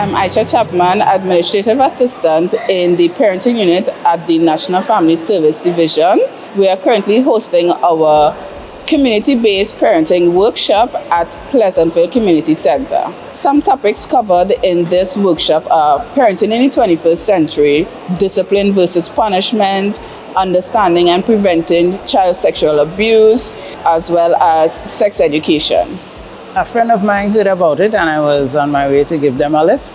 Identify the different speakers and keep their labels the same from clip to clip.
Speaker 1: I'm Aisha Chapman, Administrative Assistant in the Parenting Unit at the National Family Service Division. We are currently hosting our community-based parenting workshop at Pleasantville Community Center. Some topics covered in this workshop are parenting in the 21st century, discipline versus punishment, understanding and preventing child sexual abuse, as well as sex education.
Speaker 2: A friend of mine heard about it and I was on my way to give them a lift.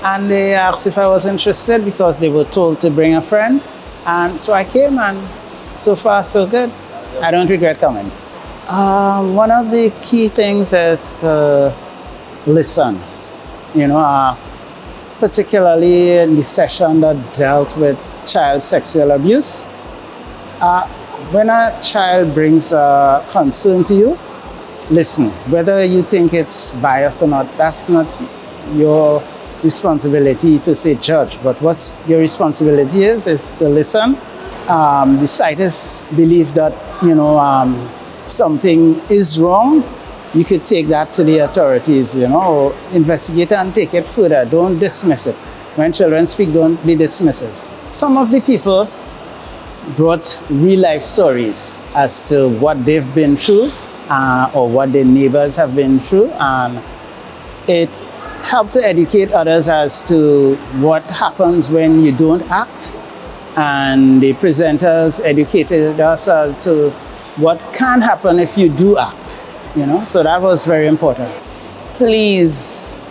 Speaker 2: And they asked if I was interested because they were told to bring a friend. And so I came and so far so good. I don't regret coming. One of the key things is to listen, particularly in the session that dealt with child sexual abuse. When a child brings a concern to you, listen. Whether you think it's biased or not, that's not your responsibility to say judge, but what your responsibility is to listen. The slightest belief that, something is wrong, you could take that to the authorities, or investigate and take it further. Don't dismiss it. When children speak, don't be dismissive. Some of the people brought real life stories as to what they've been through or what their neighbors have been through, and it helped to educate others as to what happens when you don't act, and the presenters educated us as to what can happen if you do act, so that was very important.
Speaker 3: Please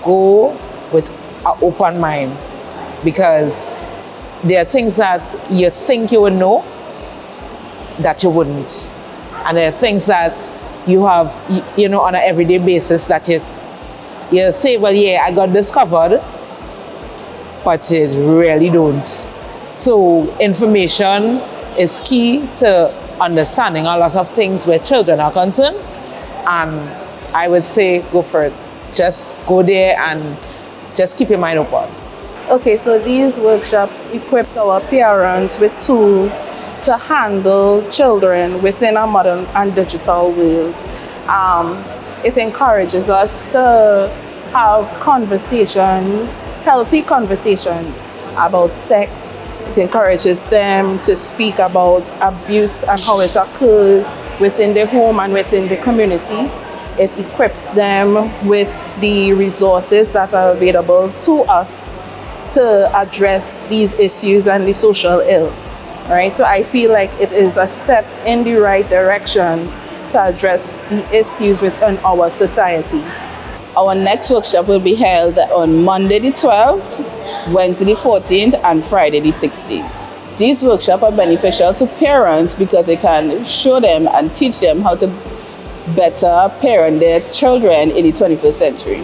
Speaker 3: go with an open mind, because there are things that you think you would know that you wouldn't. And there are things that you have, on an everyday basis that you say, well, yeah, I got this covered, but it really don't. So information is key to understanding a lot of things where children are concerned. And I would say go for it. Just go there and just keep your mind open.
Speaker 4: Okay, so these workshops equipped our parents with tools to handle children within a modern and digital world. It encourages us to have conversations, healthy conversations about sex. It encourages them to speak about abuse and how it occurs within the home and within the community. It equips them with the resources that are available to us to address these issues and the social ills. Right? So I feel like it is a step in the right direction to address the issues within our society.
Speaker 1: Our next workshop will be held on Monday the 12th, Wednesday the 14th, and Friday the 16th. These workshops are beneficial to parents because they can show them and teach them how to better parent their children in the 21st century.